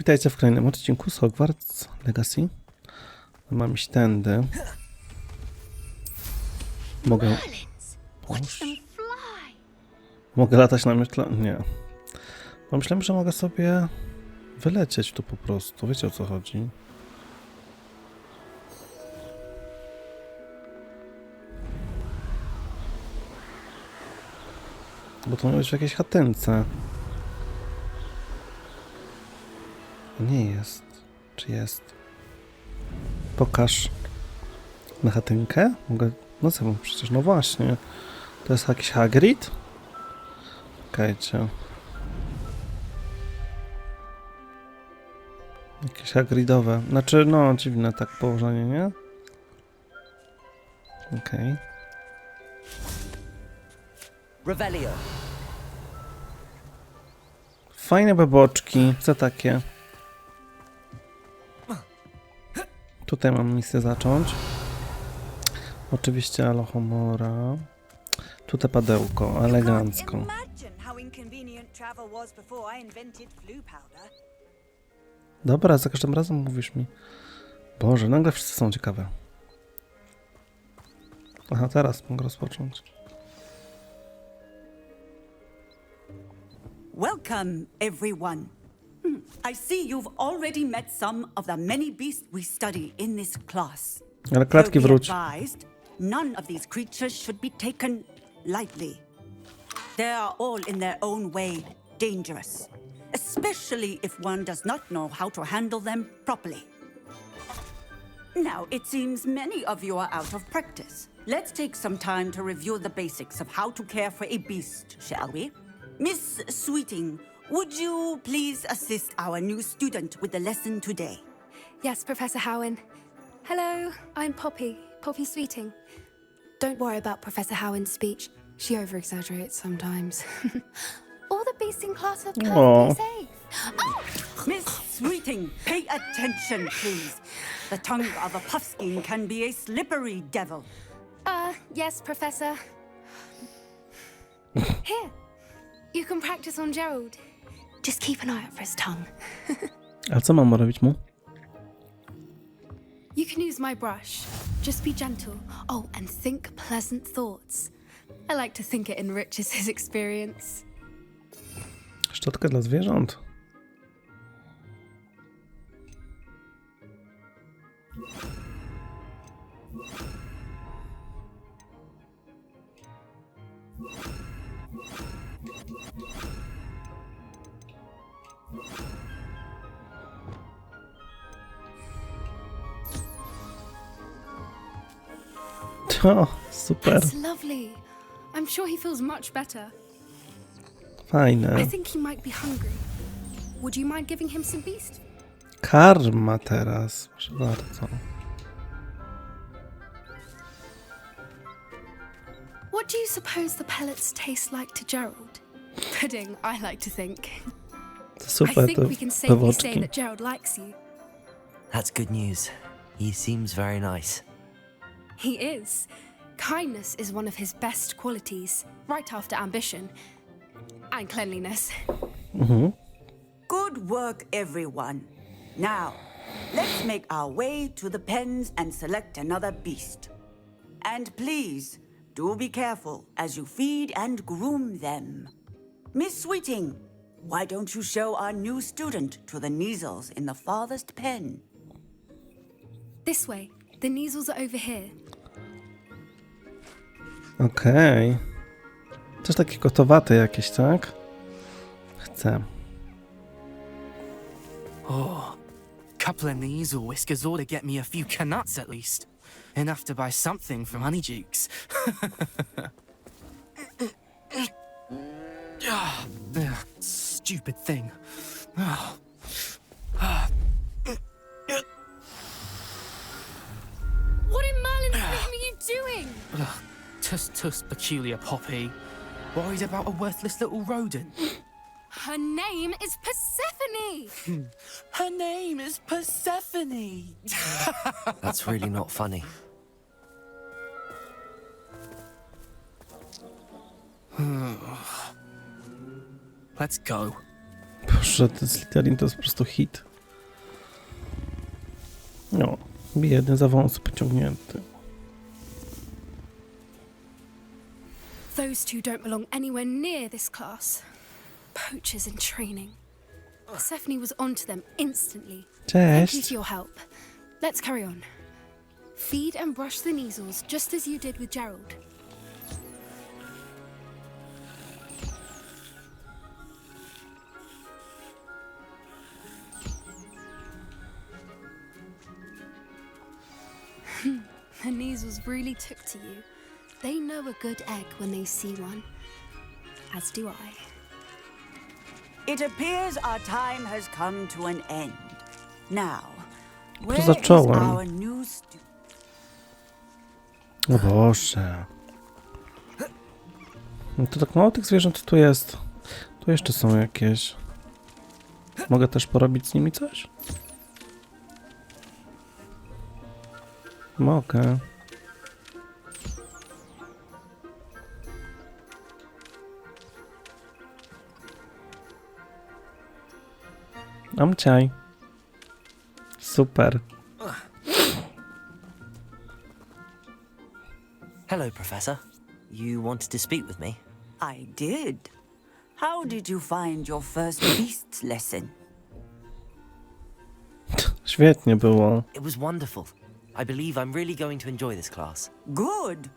Witajcie w kolejnym odcinku z Hogwarts Legacy. Mam iść tędy. Mogę... Mogę latać na miotle? Nie. Myślałem, że mogę sobie wylecieć tu po prostu. Wiecie, o co chodzi? Bo to ma być w jakiejś chatynce. Nie jest. Czy jest? Pokaż. Na chatynkę? Mogę... No co, przecież, no właśnie. To jest jakiś Hagrid? Czekajcie. Jakieś Hagridowe. Znaczy, no, dziwne tak położenie, nie? Okej. Revelio. Fajne beboczki. Co takie? Tutaj mam misję zacząć. Oczywiście Alohomora. Tutaj padełko, elegancko. Dobra, za każdym razem mówisz mi. Boże, nagle wszyscy są ciekawe. Aha, teraz mogę rozpocząć. Welcome, everyone. I see you've already met some of the many beasts we study in this class. Ale klatki Be wróć. advised, none of these creatures should be taken lightly. They are all in their own way dangerous, especially if one does not know how to handle them properly. Now, it seems many of you are out of practice. Let's take some time to review the basics of how to care for a beast, shall we? Miss Sweeting, would you please assist our new student with the lesson today? Yes, Professor Howen. Hello, I'm Poppy Sweeting. Don't worry about Professor Howen's speech. She over-exaggerates sometimes. All the beasts in class are Aw. perfectly safe. Oh! Miss Sweeting, pay attention, please. The tongue of a puffskein can be a slippery devil. Yes, Professor. Here, you can practice on Gerald. Just keep an eye out for his tongue. A co mam robić mu? You can use my brush. Just be gentle. Oh, and think pleasant thoughts. I like to think it enriches his experience. Szczotkę dla zwierząt. O, super. That's lovely. I'm sure he feels much better. I Fajne. think he might be hungry. Would you mind giving him some beast? Karma teraz. Proszę bardzo. What do you suppose the pellets taste like to Gerald? Pudding, I like to think. To I super, think te we can safely say bewoczki. that Gerald likes you. That's good news. He seems very nice. He is. Kindness is one of his best qualities, right after ambition. And cleanliness. Good work, everyone. Now, let's make our way to the pens and select another beast. And please, do be careful as you feed and groom them. Miss Sweeting, why don't you show our new student to the Neasels in the farthest pen? This way. The Neasels are over here. Okej. Coś takie gotowate jakieś, tak? Chcę. Oh, couple of Neasel whiskers ought to get me a few canuts at least. Enough to buy something from Honeydukes. Stupid thing. What in Merlin's name are you doing? Tuss peculiar Poppy. Worried about a worthless little rodent. Her name is Persephone! Her name is Persephone. That's really not funny. Let's go. Boże, ten Slytherin to jest po prostu hit. No, biedny za wąsy pociągnięty. Those two don't belong anywhere near this class. Poachers in training. Persephone was onto them instantly. Thank you Cześć. for your help. Let's carry on. Feed and brush the measles just as you did with Gerald. The measles really took to you. They know a good egg when they see one. As do I. It appears our time has come to an end. Now, where is zacząłem. our new student? O Boże. No to tak mało tych zwierząt tu jest. Tu jeszcze są jakieś. Mogę też porobić z nimi coś? Mogę. Amciaj. Super. Hello, Professor. You wanted to speak with me? I did. How did you find your first beasts lesson? Świetnie było. It was wonderful. I believe I'm really going to enjoy this class. Good.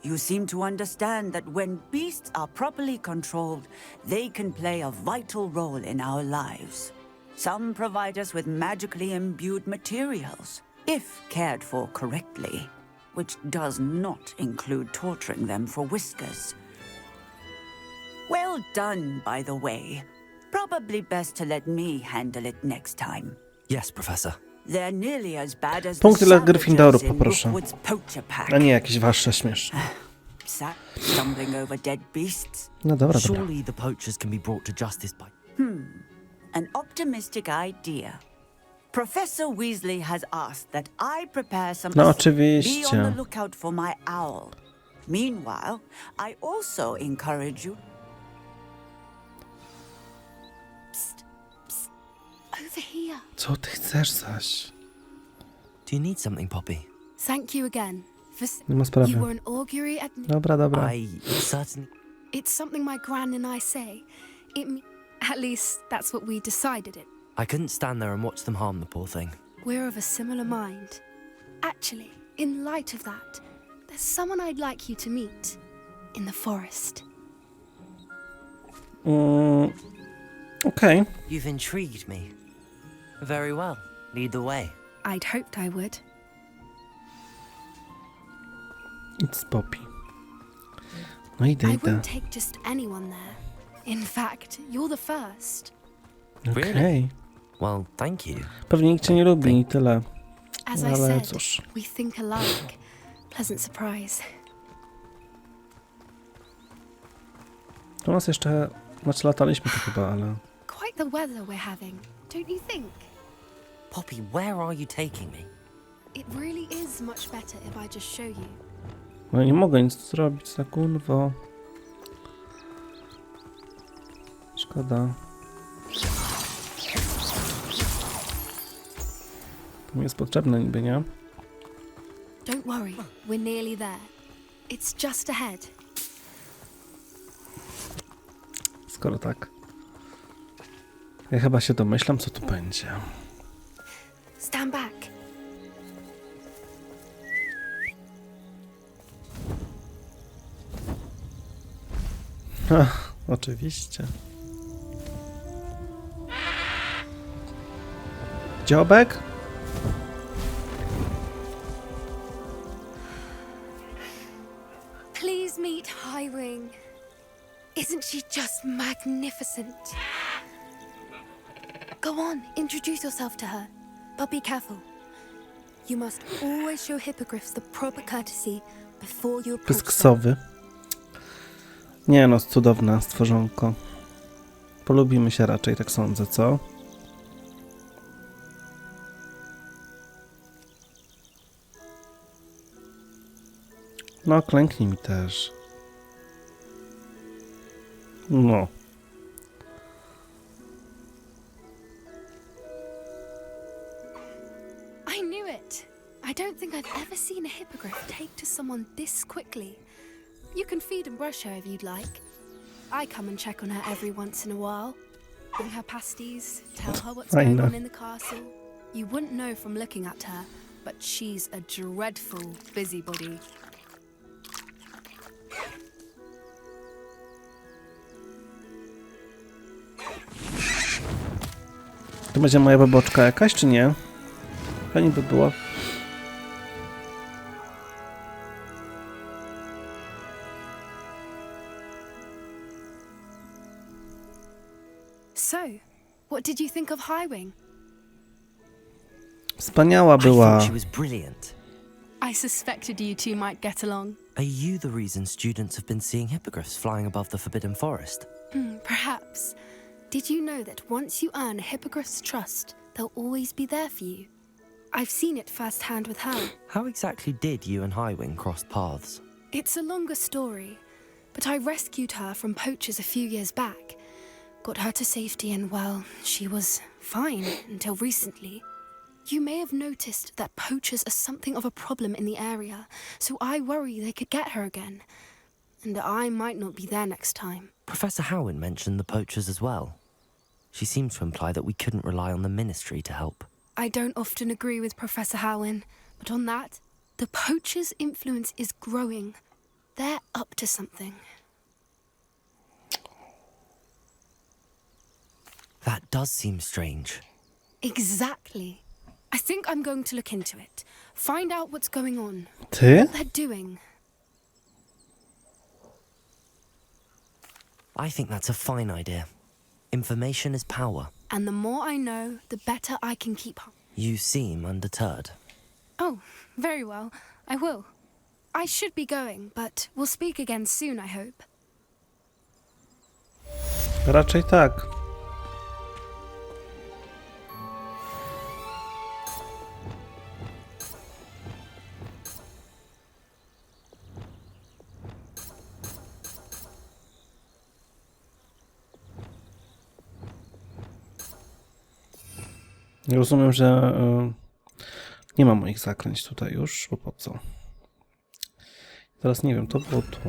You seem to understand that when beasts are properly controlled, they can play a vital role in our lives. Some provide us with magically imbued materials, if cared for correctly, which does not include torturing them for whiskers. Well done, by the way. Probably best to let me handle it next time. Yes, Professor. They're nearly as bad as the Punkty dla savages Gryffindoru, in poproszę. Rookwood's poacher pack. A nie jakieś wasze śmieszne. Stumbling over dead beasts. No dobra, dobra. Surely the poachers can be brought to justice by... An optimistic idea. Professor Weasley has asked that I prepare some. No Be oczywiście. on the lookout for my owl. Meanwhile, I also encourage you. Over here. Co ty chcesz zaś? Do you need something, Poppy? Thank you again. Nie ma sprawy. You were an augury at... Dobra, dobra. I certainly... It's something my gran and I say. At least, that's what we decided it. I couldn't stand there and watch them harm the poor thing. We're of a similar mind. Actually, in light of that, there's someone I'd like you to meet. In the forest. Okej. You've intrigued me. Very well. Lead the way. I'd hoped I would. It's Poppy. No idę, I idę. wouldn't take just anyone there. In fact, you're the first. Okej. Really? Well, thank you. Pewnie nikt cię nie lubi i tyle. As I Ale said, cóż. we think alike. Pleasant surprise. Do nas jeszcze... Znaczy lataliśmy tu chyba, ale... Quite the weather we're having, don't you think? Poppy, where are you taking me? It really is much better if I just show you. No nie mogę nic zrobić, za kurwo. Szkoda. To mi jest potrzebne niby, nie? Don't worry, we're nearly there. It's just ahead. Skoro tak. Ja chyba się domyślam, co tu będzie. Stand back. Ach, oczywiście. Dziobek? Please meet Highwing. Isn't she just magnificent? Go on, introduce yourself to her. But be careful. You must always show hippogriffs the proper courtesy before you approach them. Pysksowy. Nie no, cudowne stworzonko. Polubimy się raczej, tak sądzę, co? No, klęknij mi też. No. I knew it. ever seen a hippogriff take to someone this quickly? You can feed and brush her if you'd like. I come and check on her every once in a while. Bring her pasties, tell her what's I going know. on in the castle. You wouldn't know from looking at her, but she's a dreadful busybody. To będzie moja baboczka jakaś, czy nie? Fajnie by było. So, what did you think of Highwing? Wspaniała I była. thought she was brilliant. I suspected you two might get along. Are you the reason students have been seeing hippogriffs flying above the Forbidden Forest? Perhaps. Did you know that once you earn a hippogriff's trust, they'll always be there for you? I've seen it firsthand with her. How exactly did you and Highwing cross paths? It's a longer story, but I rescued her from poachers a few years back. Got her to safety and, well, she was fine until recently. You may have noticed that poachers are something of a problem in the area, so I worry they could get her again. And I might not be there next time. Professor Howin mentioned the poachers as well. She seemed to imply that we couldn't rely on the ministry to help. I don't often agree with Professor Howin, but on that, the poachers' influence is growing. They're up to something. That does seem strange. Exactly. I think I'm going to look into it. Find out what's going on. Ty? What they're doing. I think that's a fine idea. Information is power. And the more I know, the better I can keep up. You seem undeterred. Oh, very well. I will. I should be going, but we'll speak again soon, I hope. Raczej tak. Ja rozumiem, że nie ma moich zaklęć tutaj już, bo po co? Teraz nie wiem, to było tu.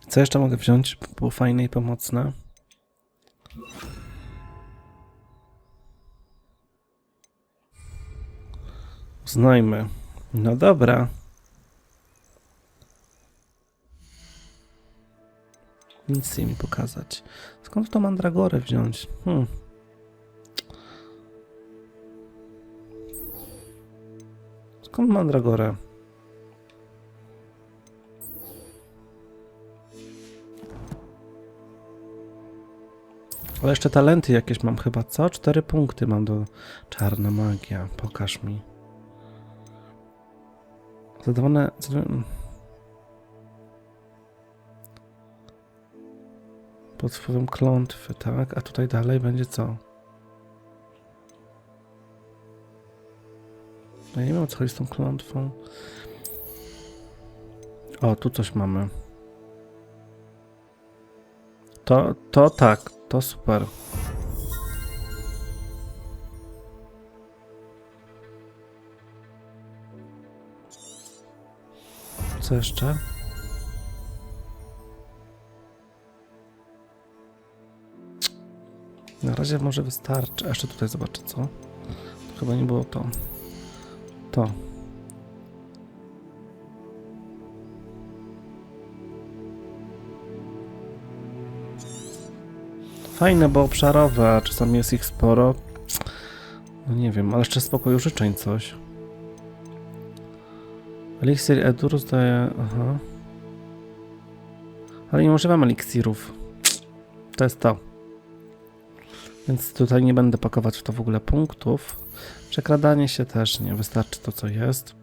Co jeszcze mogę wziąć? Było fajne i pomocne. Uznajmy. No dobra. Nic nie mi pokazać. Skąd to mandragorę wziąć? Skąd mandragorę? Ale jeszcze talenty jakieś mam chyba, co? 4 punkty mam do czarna magia. Pokaż mi. Zadawane... Pod wpływem klątwy, tak? A tutaj dalej będzie co? Ja nie wiem, o co chodzi z tą klątwą. O, tu coś mamy. To tak, to super. Co jeszcze? Na razie może wystarczy. A jeszcze tutaj zobaczę, co? To chyba nie było to. To. Fajne, bo obszarowe, a czasami jest ich sporo. No nie wiem, ale jeszcze z pokoju życzeń coś. Eliksir Edurus daje... Aha. Ale nie używam eliksirów. To jest to. Więc tutaj nie będę pakować w to w ogóle punktów. Przekradanie się też nie. Wystarczy to, co jest.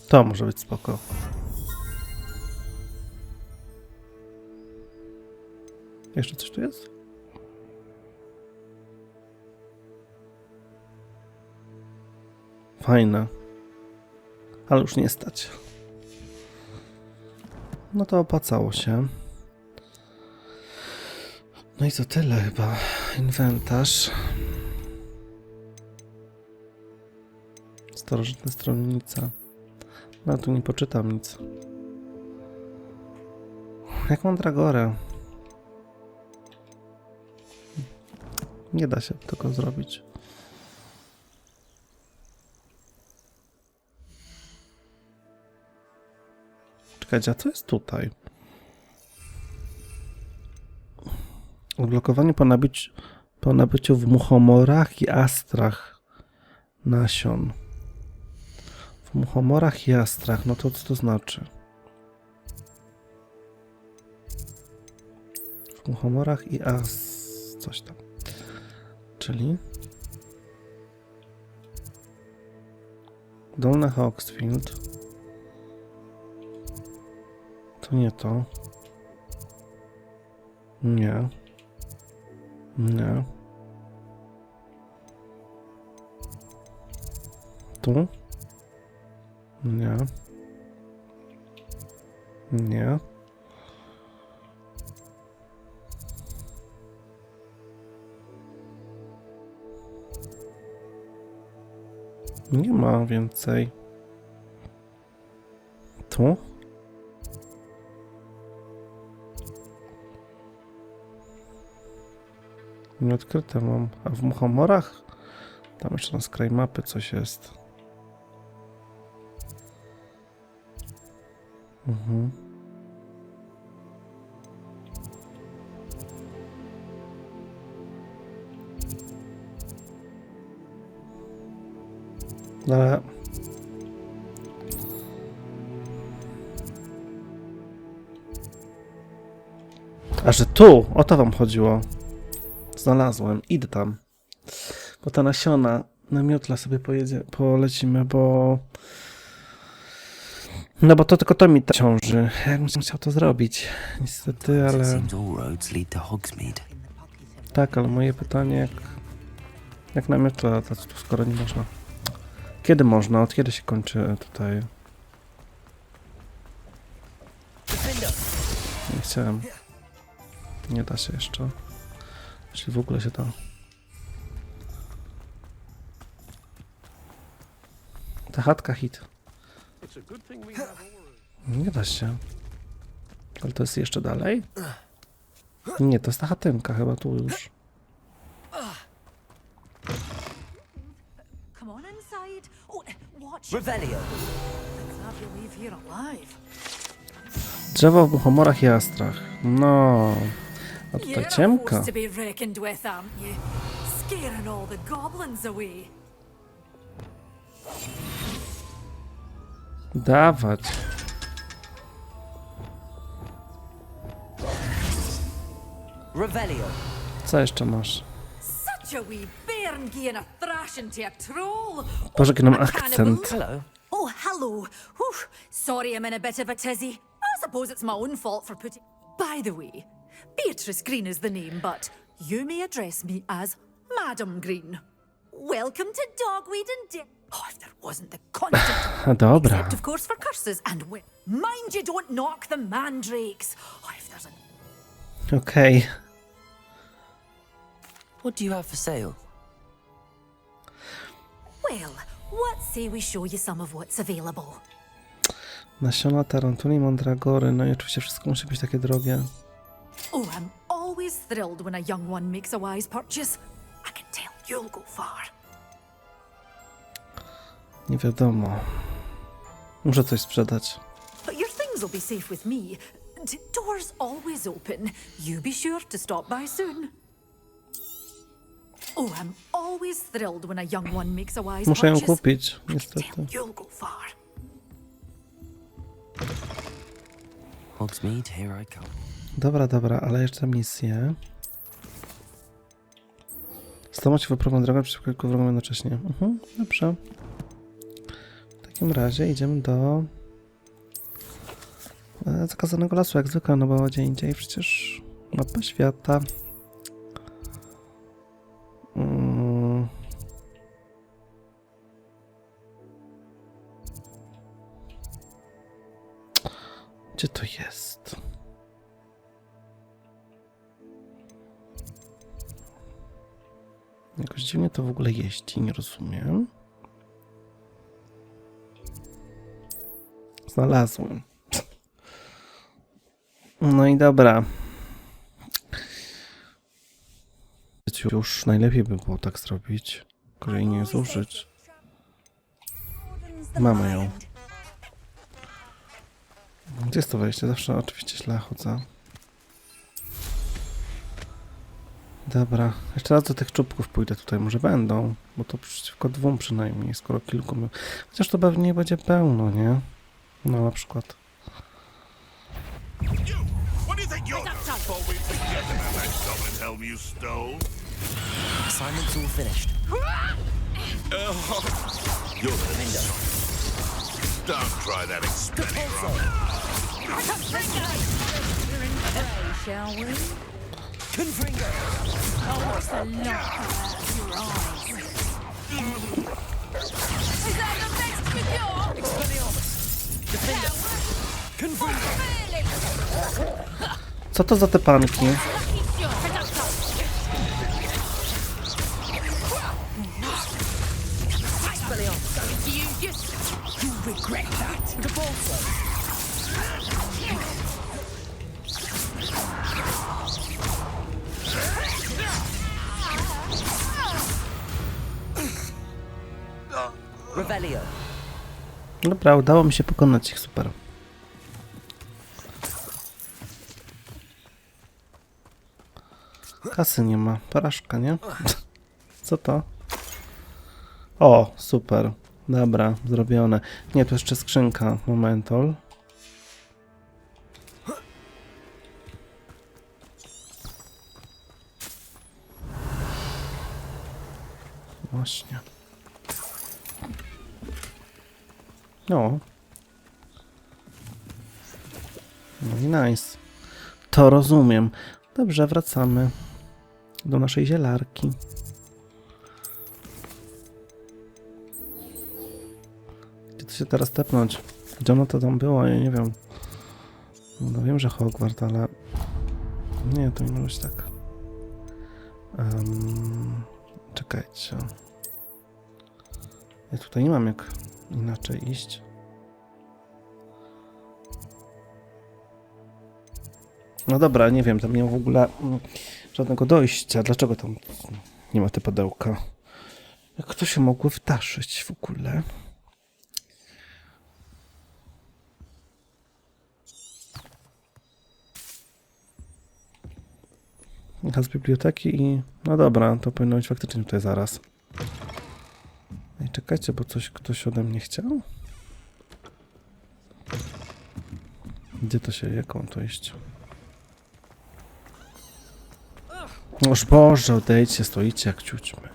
To może być spoko. Jeszcze coś tu jest? Fajne. ale już nie stać. No to opłacało się. No i to tyle chyba. Inwentarz. Starożytna stronnica. No tu nie poczytam nic. Jak mandragorę. Nie da się tego zrobić. Czekajcie, a co jest tutaj? Odblokowanie po nabyciu w muchomorach i astrach nasion. W muchomorach i astrach, no to co to znaczy? W muchomorach i coś tam. Czyli Dolne Hawksfield. To nie to. Nie. Nie. Tu? Nie. Nie. Nie ma więcej. Tu? Nieodkryte mam. A w muchomorach? Tam jeszcze na skraj mapy coś jest. Mhm. No ale... A że tu! O to wam chodziło. Znalazłem. Idę tam. Bo te nasiona na miotla sobie polecimy, bo... No bo to tylko to mi ciąży. Jak bym chciał to zrobić. Niestety, It ale... seems all roads lead to Hogsmeade. Tak, ale moje pytanie, jak na miotla latać tu, skoro nie można? Kiedy można? Od kiedy się kończy tutaj? Nie chciałem. Nie da się jeszcze. Jeśli w ogóle się da. Ta chatka hit. Nie da się. Ale to jest jeszcze dalej? Nie, to jest ta chatynka chyba tu już. Come on inside. Oh, watch. Revelio. Let's have you leave here alive. Drzewo w muchomorach i astrach. No. A tutaj You're a ciemka. force to be reckoned with, aren't you? Scaring all the goblins away. Dawać. Revelio. Co jeszcze masz? Such a wee bairn giving a thrashing to a troll. Boże, jaki mam I can't akcent. Hello. Oh, hello. Whew. Sorry I'm in a bit of a tizzy. I suppose it's my own fault for putting... By the way, Beatrice Green is the name, but you may address me as Madam Green. Welcome to Dogweed and Oh, if there wasn't the constant... Dobra. Except, of course, for curses and mind you don't knock the mandrakes. Oh, if there's a... Okej. What do you have for sale? Well, what say we show you some of what's available? Nasiona tarantuli, mandragory. No i oczywiście wszystko musi być takie drogie. Oh, I'm always thrilled when a young one makes a wise purchase. I can tell you'll go far. Nie wiadomo. Muszę coś sprzedać. But your things will be safe with me. Doors always open. You be sure to stop by soon. Oh, I'm always thrilled when a young one makes a wise Muszę ją purchase. kupić, I can niestety. tell you'll go far. Hogsmeade, here I come. Dobra, ale jeszcze misję. Stanąć wyprawą drogę przeciwko kilku wrogom jednocześnie. Dobrze. W takim razie idziemy do zakazanego lasu, jak zwykle, no bo gdzie indziej przecież mapa świata. Gdzie to jest? Jakoś dziwnie to w ogóle jeździ, nie rozumiem. Znalazłem. No i dobra. Już najlepiej by było tak zrobić, tylko jej nie zużyć. Mamy ją. Gdzie jest to wejście? Zawsze oczywiście źle chodzę. Dobra, jeszcze raz do tych czubków pójdę tutaj, może będą, bo to przeciwko 2 przynajmniej, skoro kilku... Chociaż to pewnie będzie pełno, nie? No na przykład. Assignment's all finished. You're the window. Don't try that experiment. Shall we? Confringo! Oh, what's the look of your eyes? Is that the best for you? Expelliarmus! Defender! Confringo! Co to za te panki? You regret that. Revelio! Dobra, udało mi się pokonać ich, super. Kasy nie ma, porażka, nie? Co to? O, super. Dobra, zrobione. Nie, tu jeszcze skrzynka, momentol. Właśnie. No. No i nice. To rozumiem. Dobrze, wracamy do naszej zielarki. Gdzie to się teraz tepnąć? Gdzie ono to tam było? Ja nie wiem. No wiem, że Hogwarts, ale... Nie, to nie może być tak. Czekajcie. Ja tutaj nie mam jak inaczej iść. No dobra, nie wiem, tam nie ma w ogóle żadnego dojścia. Dlaczego tam nie ma te pudełka? Jak to się mogło wydarzyć w ogóle? Z biblioteki i... No dobra, to powinno być faktycznie tutaj zaraz. Ej, czekajcie, bo coś ktoś ode mnie chciał? Gdzie to się... Jak mam to iść? Noż Boże, odejdźcie, stoicie jak ciućmy.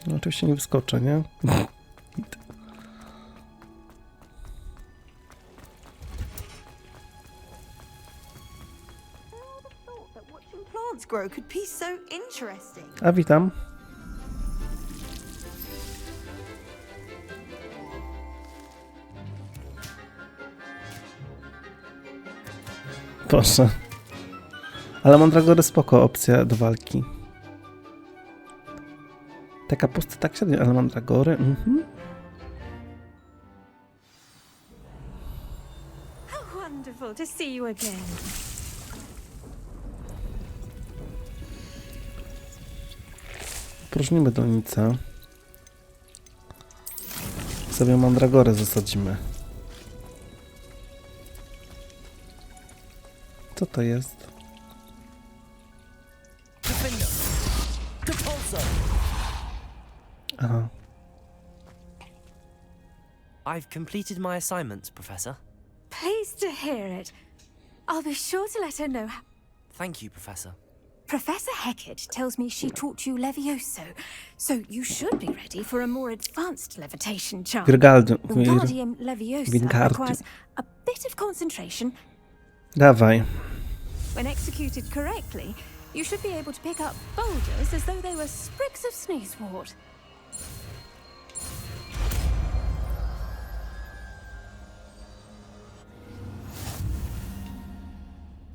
No oczywiście nie wyskoczę, nie? Plants grow could be so interesting. A witam. Proszę. Ale mandragory spoko, opcja do walki. Te kapusty tak średnio, ale mandragory, How wonderful to see you again. Próżnimy donicę. Sobie mandragory zasadzimy. Co to jest? Defender! Depulso! Aha. I've completed my assignments, Professor. Pleased to hear it. I'll be sure to let her know. Thank you, Professor. Professor Hecat tells me she taught you Levioso, so you should be ready for a more advanced levitation charm. Wingardium Leviosa requires a bit of concentration. Dawaj. When executed correctly, you should be able to pick up boulders as though they were sprigs of sneezewort.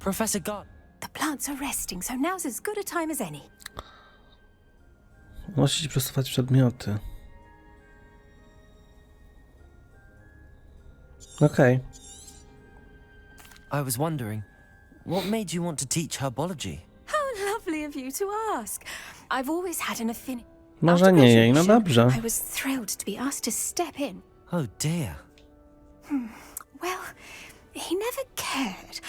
Professor The plants are resting, so now's as good a time as any. Musisz przesuwać przedmioty. Okej. I was wondering, what made you want to teach herbology? How lovely of you to ask. I've always had an affinity. Może nie jej, no dobrze. I was thrilled to be asked to step in. Oh dear. Well, he never cared.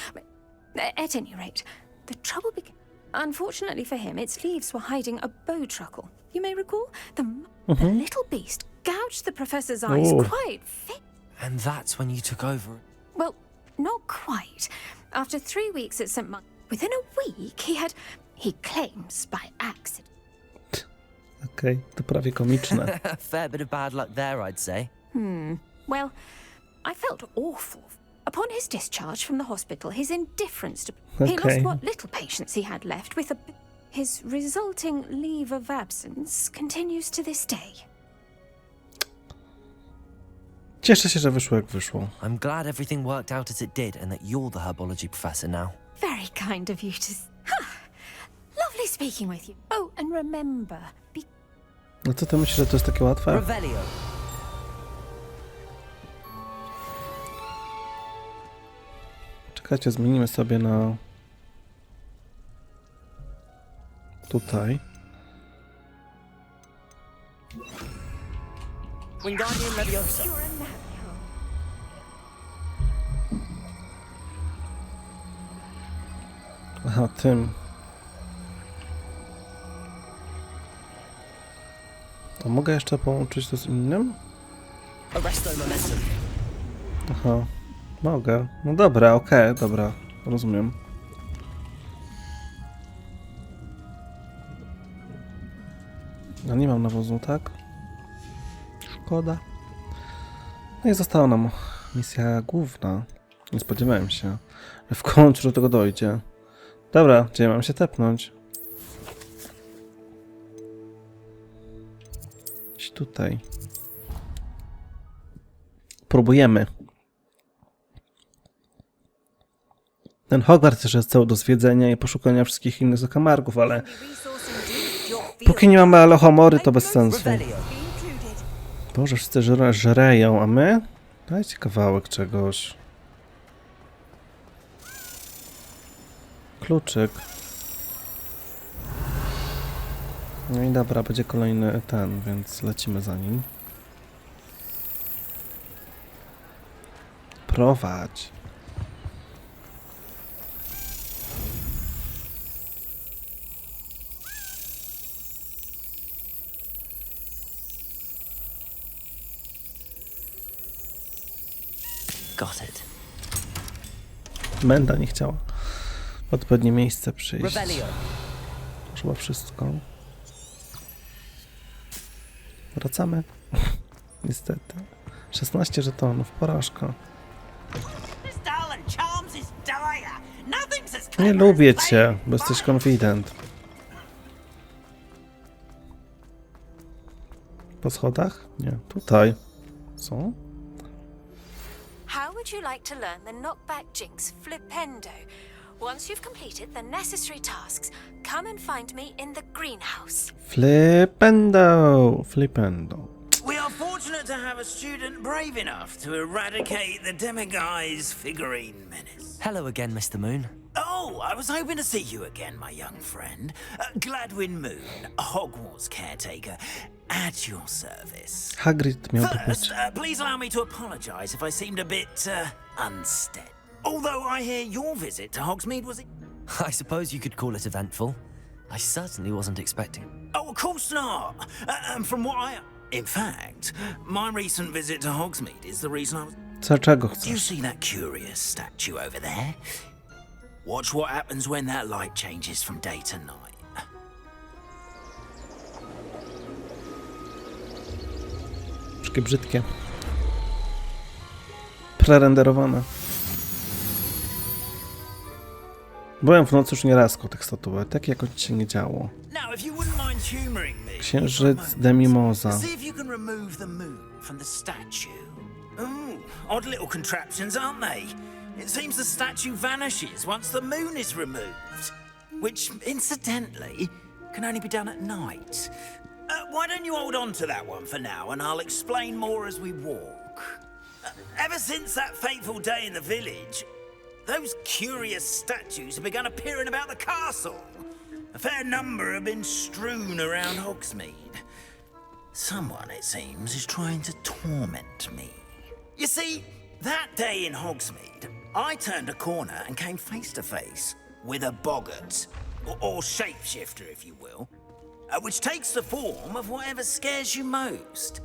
At any rate, the trouble began. Unfortunately for him, its leaves were hiding a bowtruckle. You may recall the little beast gouged the professor's eyes quite fit. And that's when you took over. Well, not quite. After 3 weeks at St. within a week, he claims by accident. Okej, to prawie komiczne. A fair bit of bad luck there, I'd say. Well, I felt awful. Upon his discharge from the hospital, his indifference to... He lost what little patience he had left with his resulting leave of absence continues to this day. Cieszę się, że wyszło jak wyszło. I'm glad everything worked out as it did and that you're the herbology professor now. Very kind of you to... Lovely speaking with you. Oh, and remember, be... No co ty myślisz, że to jest takie łatwe? Revelio. Czekajcie, zmienimy sobie na... Tutaj. Wingardium Leviosa. Aha, tym. A mogę jeszcze połączyć to z innym? Arresto momentum. Aha, mogę. No dobra, okej, dobra, rozumiem. No nie mam nawozu, tak? Szkoda. No i została nam misja główna. Nie spodziewałem się, że w końcu do tego dojdzie. Dobra, gdzie mam się tepnąć? Gdzieś tutaj. Próbujemy. Ten Hogwarts też jest cały do zwiedzenia i poszukania wszystkich innych zakamarków, ale póki nie mamy Alohomory, to bez sensu. Boże, wszyscy żereją, a my? Dajcie kawałek czegoś. Kluczyk. No i dobra, będzie kolejny ten, więc lecimy za nim. Prowadź. Got it. Menda nie chciała w odpowiednie miejsce przyjść. Revelio. Już chyba wszystko. Wracamy. Niestety. 16 żetonów, porażka. Nie lubię cię, bo jesteś confident. Po schodach? Nie, tutaj. Co? How would you like to learn the knockback jinx Flipendo? Once you've completed the necessary tasks, come and find me in the greenhouse. Flipendo! Flipendo. We are fortunate to have a student brave enough to eradicate the Demiguise figurine menace. Hello again, Mr. Moon. Oh, I was hoping to see you again, my young friend. Gladwin Moon, Hogwarts caretaker, at your service. Hagrid miał być. First, please allow me to apologize if I seemed a bit unsteady. Although I hear your visit to Hogsmeade was... I suppose you could call it eventful. I certainly wasn't expecting. Oh, of course not. From what I... In fact, my recent visit to Hogsmeade is the reason I was... Czego Do you chcesz? see that curious statue over there? Watch what happens when that light changes from day to night. Takie brzydkie. Prerenderowane. Byłem w nocy już nieraz koło tych statuetek, tak jakoś się nie działo. Now, if you wouldn't mind humoring me, Księżyc Demimoza. see if you can remove the moon from the statue. Ooh, odd little contraptions, aren't they? It seems the statue vanishes once the moon is removed, which, incidentally, can only be done at night. Why don't you hold on to that one for now, and I'll explain more as we walk. Ever since that fateful day in the village, those curious statues have begun appearing about the castle. A fair number have been strewn around Hogsmeade. Someone, it seems, is trying to torment me. You see, that day in Hogsmeade, I turned a corner and came face to face with a boggart, or shapeshifter, if you will, which takes the form of whatever scares you most.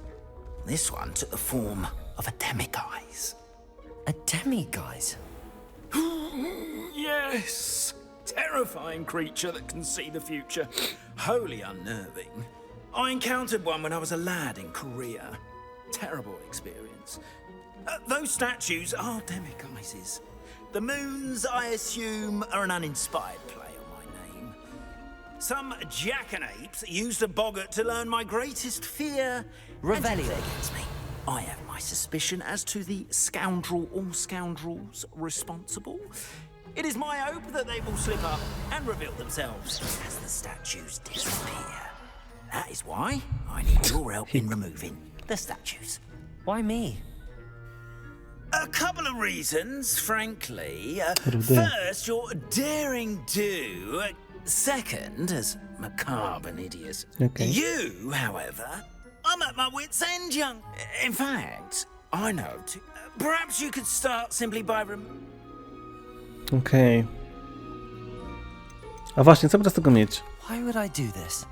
This one took the form of a demiguise. A demiguise? Yes! Terrifying creature that can see the future. Wholly unnerving. I encountered one when I was a lad in Korea. Terrible experience. Those statues are demiguises. The moons, I assume, are an uninspired play on my name. Some jackanapes used a boggart to learn my greatest fear. Rebellion against me. I have my suspicion as to the scoundrel or scoundrels responsible. It is my hope that they will slip up and reveal themselves as the statues disappear. That is why I need your help in removing the statues. Why me? A couple of reasons, frankly. First, your daring do. Second, as macabre and hideous. Okay. You, however, I'm at my wit's end, young. In fact, I know. Perhaps you could start simply by Okej. A właśnie, co by z tego mieć? Why would I do this?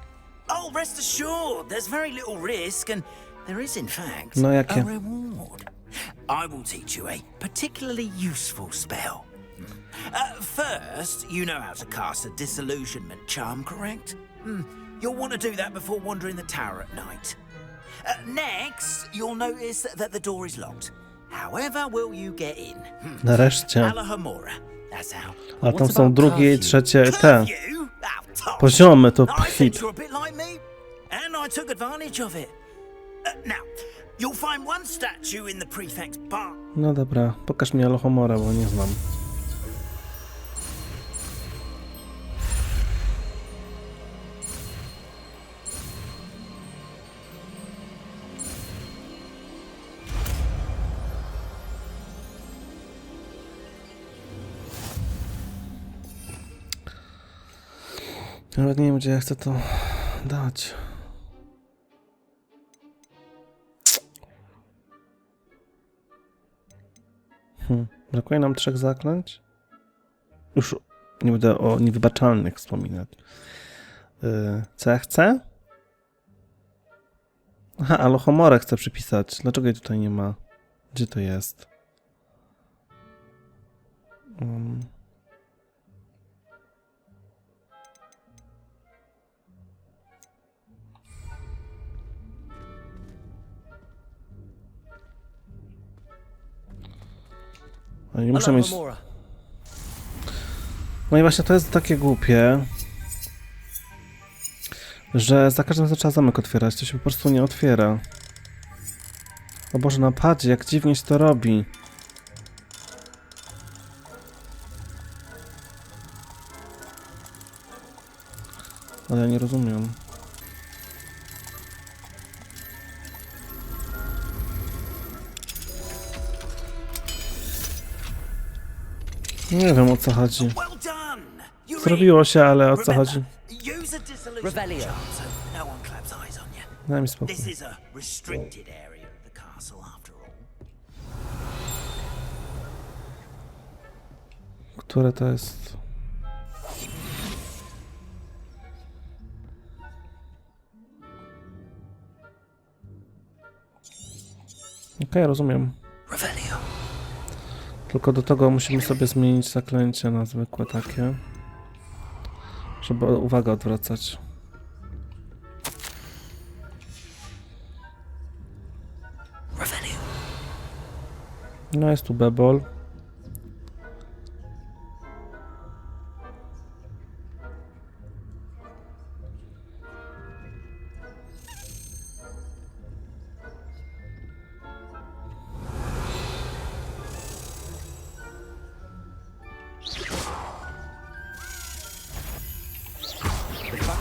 Oh, rest assured, there's very little risk, and there is, in fact, No jakie? a reward. I will teach you a particularly useful spell. First, you know how to cast a disillusionment charm, correct? You'll want to do that before wandering the tower at night. Next, you'll notice that the door is locked. However will you get in? Nareszcie. Alahomora. That's how. A tam są drugie i trzecie te poziomy, to I think hit. you're a bit like me, and I took advantage of it. Now, you'll find one statue in the prefect's park. No dobra, pokaż mi Alohomora, bo nie znam. Nawet nie wiem, gdzie ja chcę to dać. Brakuje nam 3 zaklęć. Już nie będę o niewybaczalnych wspominać. Co ja chcę? Aha, Alohomorę chcę przypisać. Dlaczego jej tutaj nie ma? Gdzie to jest? No nie muszę mieć... No i właśnie to jest takie głupie, że za każdym razem trzeba zamek otwierać, to się po prostu nie otwiera. O Boże, na padzie, jak dziwnie się to robi. Ale ja nie rozumiem. Nie wiem, o co chodzi. Zrobiło się, ale o co chodzi? Rebellion. Daj mi spokój. Które to jest? Okej, rozumiem. Tylko do tego musimy sobie zmienić zaklęcie na zwykłe takie, żeby uwagę odwracać. No jest tu bebol.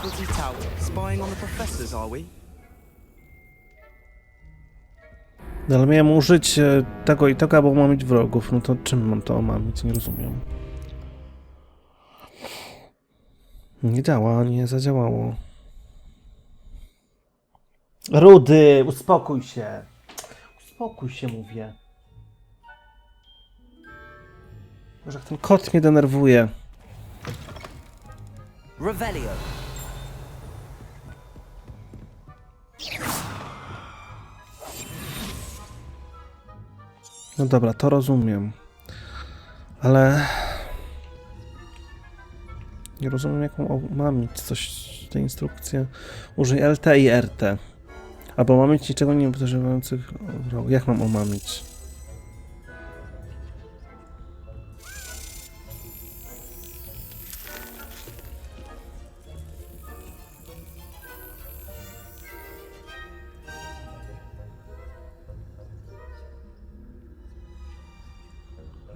faculty tower, spying on the professors, are we? No ale miałem użyć tego i tego, albo omamić wrogów. No to czym mam to omamić? Nie rozumiem. Nie działa, nie zadziałało. Rudy, uspokój się. Uspokój się, mówię. Może jak ten kot mnie denerwuje. Revelio. No dobra, to rozumiem. Ale... nie rozumiem, jaką omamić coś, te instrukcje. Użyj LT i RT. Albo omamić niczego nie podejrzewających wrogów. Jak mam omamić?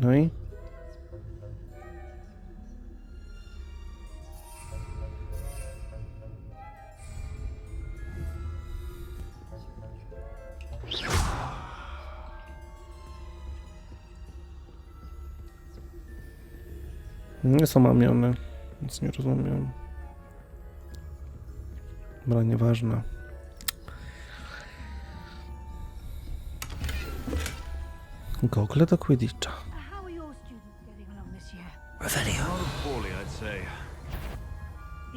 No i? Nie są omamione, nic nie rozumiem. Dobra, nieważne. Gogle do Quidditcha. How are your students getting along this year? Revelio. Not poorly, I'd say.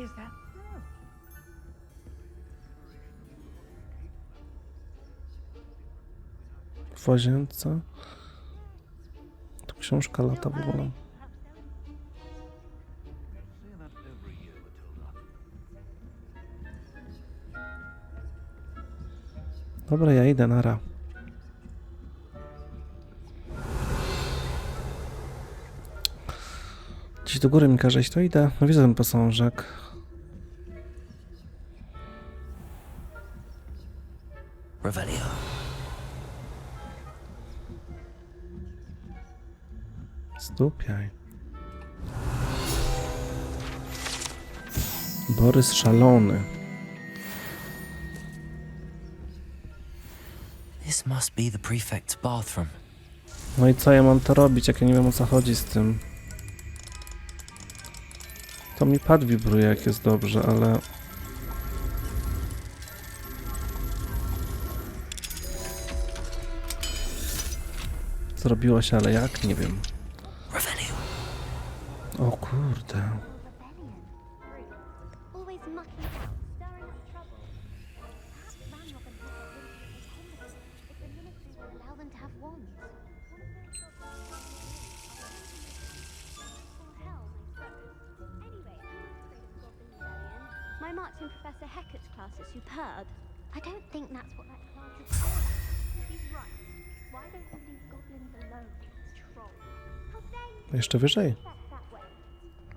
Is that so? W łazience. To książka lata w ogóle. Dobra, ja idę, nara. Gdzieś do góry mi każe iść, to idę. No widzę ten posążek. Revelio. Zdupiaj. Borys szalony. This must be the prefect's bathroom. No i co ja mam to robić, jak ja nie wiem, o co chodzi z tym? To mi pad wibruje, jak jest dobrze, ale... zrobiło się, ale jak? Nie wiem. Revelio. O kurde. Always mucking about, stirring up trouble. Perhaps Ram Robin has got rid of their confidence if the ministry will allow them to have wands. Or hell, I suppose. Anyway, I'm not afraid of Goblin Rebellion. My marching Professor Hecat's class is superb. I don't think that's what that class is for. He's right. Why don't we leave goblins alone? It's troll. How dare you Jeszcze wyżej. prefect that way?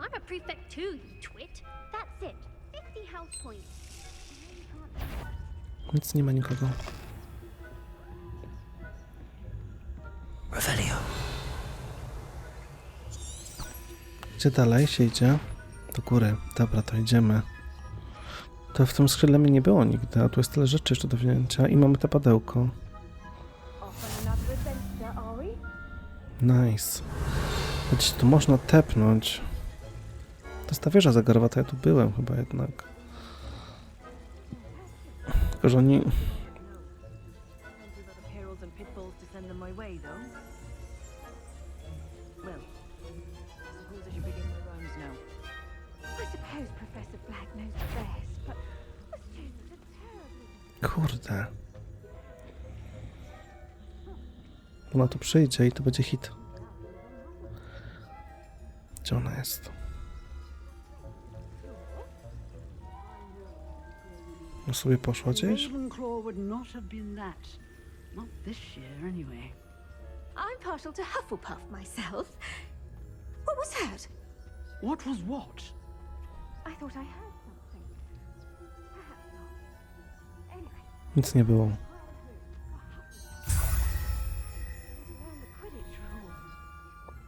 I'm a prefect too, you twit. That's it. 50 house points. I really can't do much. Nic nie ma nikogo. Revelio. Gdzie dalej się idzie? Do góry. Dobra, to idziemy. To w tym skrzydle mnie nie było nigdy, a tu jest tyle rzeczy jeszcze do wzięcia i mamy to padełko. Nice. Gdzieś tu można tepnąć. To jest ta wieża zegarowa, to ja tu byłem chyba jednak. Tylko, że oni... Kurde. Ona tu przyjdzie i to będzie hit. Gdzie ona jest? No sobie poszła gdzieś? Ravenclaw would not have been that. Not this year, anyway. I'm partial to Hufflepuff myself. What was that? What was what? I thought I heard something. Perhaps not. Anyway, Nic nie było. learn the Quidditch rules.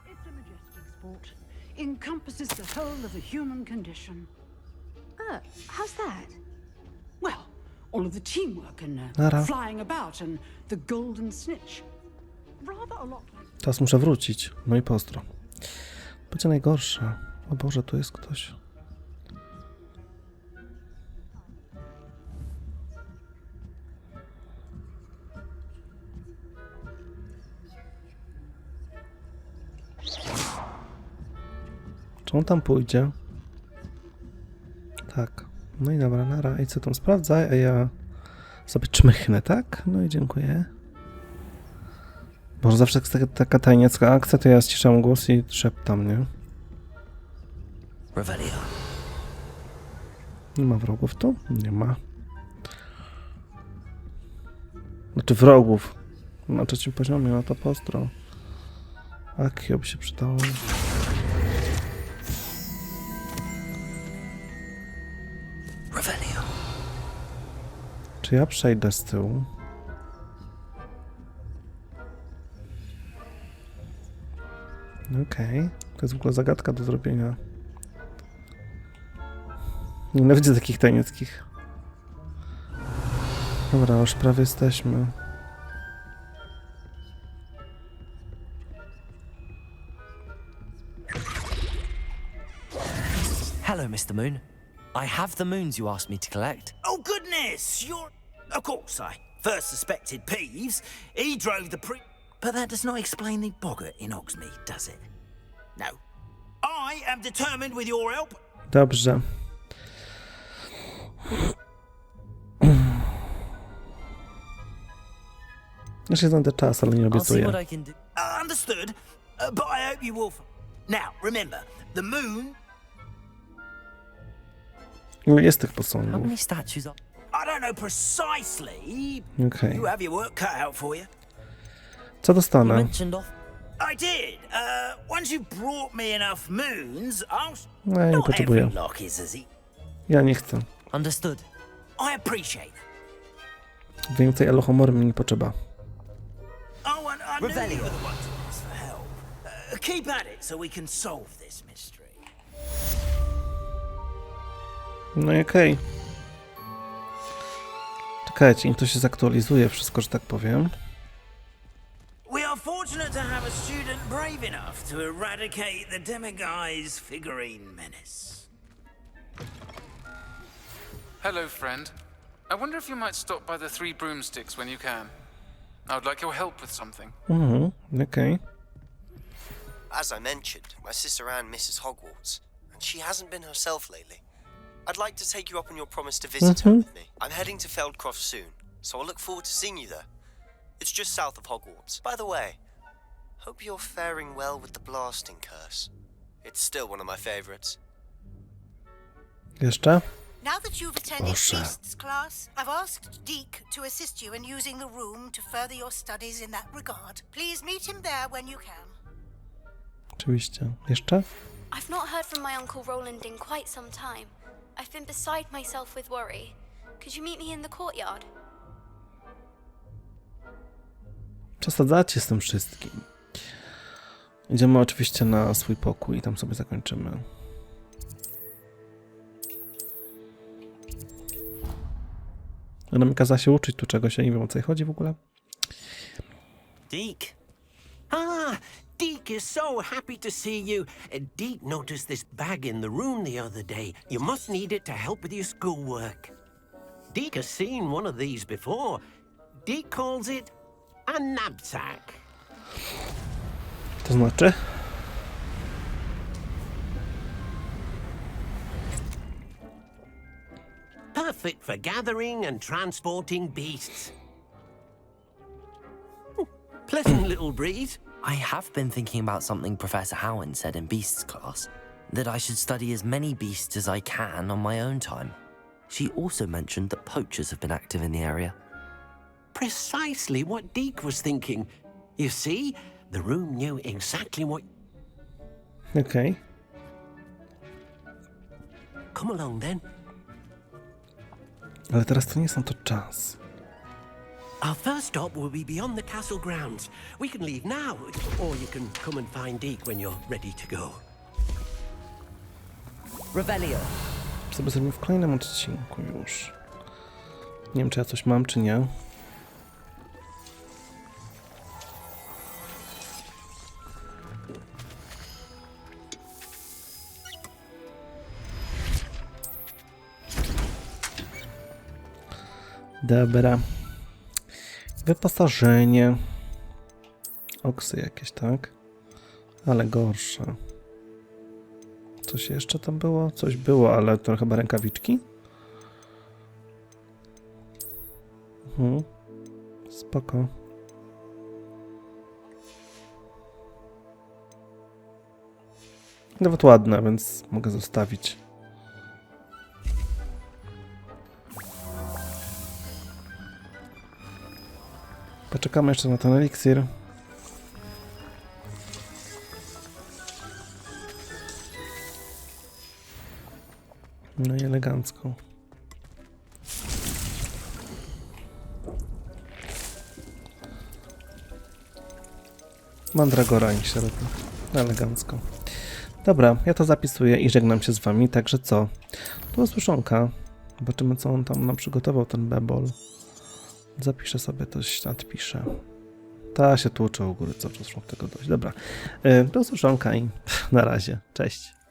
It's a majestic sport. Encompasses the whole of the human condition. look. How's that? Well, all of the teamwork and Nara. flying about and the golden snitch. Rather a lot like... Teraz muszę wrócić. No i pozdro. Będzie najgorsze. O Boże, tu jest ktoś. Czy on tam pójdzie? Tak. No i dobra, nara. I co tam sprawdzaj, a ja sobie czmychnę, tak? No i dziękuję. Może zawsze jest taka tajniacka akcja, to ja ściszam głos i szeptam, nie? Revelio. Nie ma wrogów tu? Nie ma. Znaczy wrogów. Na trzecim poziomie, no to pozdro. Akio by się przydało. Revelio. Czy ja przejdę z tyłu? Okej. To jest w ogóle zagadka do zrobienia. Nienawidzę takich tajnickich. Dobra, już prawie jesteśmy. Hello, Mr. Moon. I have the moons you asked me to collect. Oh, goodness! You're... Of course, I first suspected Peeves. He drove the But that does not explain the boggart in Hogsmeade, does it? No. I am determined with your help. Dobrze. Jeszcze znajdę czas, ale nie I'll see obiecuję. what I can do. Understood. But I hope you will... Now, remember, the moon... Ile jest tych How posągów? many statues are... I don't know precisely. Okej. You have your work cut out for you. Co You dostanę? mentioned off... I did. Once you've brought me enough moons, I'll... No, ja nie Not potrzebuję. every lock is as he... Ja nie chcę. Understood. I appreciate that. Więcej elohomory mi nie potrzeba. Oh, and I knew Revelio. you were the one to ask for help. Keep at it so we can solve this mystery. No i okej. Czekajcie, niech to się zaktualizuje wszystko, że tak powiem. We are fortunate to have a student brave enough to eradicate the Demiguise figurine menace. Hello, friend. I wonder if you might stop by the Three Broomsticks when you can. I would like your help with something. Okej. As I mentioned, my sister Anne misses Hogwarts, and she hasn't been herself lately. I'd like to take you up on your promise to visit her with me. I'm heading to Feldcroft soon, so I'll look forward to seeing you there. It's just south of Hogwarts. By the way, hope you're faring well with the blasting curse. It's still one of my favorites. Jeszcze? Now that you've attended Proszę. Beast's class, I've asked Deke to assist you in using the room to further your studies in that regard. Please meet him there when you can. Oczywiście. Jeszcze? I've not heard from my Uncle Roland in quite some time. I've been beside myself with worry. Could you meet me in the courtyard? Przesadzacie z tym wszystkim. Idziemy oczywiście na swój pokój i tam sobie zakończymy. Ona mi kazała się uczyć tu czegoś, ja nie wiem, o co chodzi w ogóle. Deke. Ah, Deke is so happy to see you. Deke noticed this bag in the room the other day. You must need it to help with your schoolwork. Deke has seen one of these before. Deke calls it a knapsack. To znaczy? Perfect for gathering and transporting beasts. Pleasant little breeze. I have been thinking about something Professor Howin said in Beasts class, that I should study as many beasts as I can on my own time. She also mentioned that poachers have been active in the area. Precisely what Deke was thinking. You see, the room knew exactly what... Okej. Come along then. Ale teraz to nie jest na to czas. Our first stop will be beyond the castle grounds. We can leave now, or you can come and find Deke when you're ready to go. Revelio. sobie zrobimy w kolejnym odcinku już. Nie wiem, czy ja coś mam, czy nie. Dobra. Wyposażenie. Oksy jakieś, tak? Ale gorsze. Coś jeszcze tam było? Coś było, ale to chyba rękawiczki? Spoko. Nawet ładne, więc mogę zostawić. Poczekamy jeszcze na ten eliksir. No i elegancko. Mandragora i środek. Elegancko. Dobra, ja to zapisuję i żegnam się z wami, także co? Do usłyszonka. Zobaczymy, co on tam nam przygotował, ten bebol. Zapiszę sobie coś, nadpiszę. Ta się tłucze u góry, cały czas muszę tego dojść. Dobra, do usłyszonka i na razie. Cześć.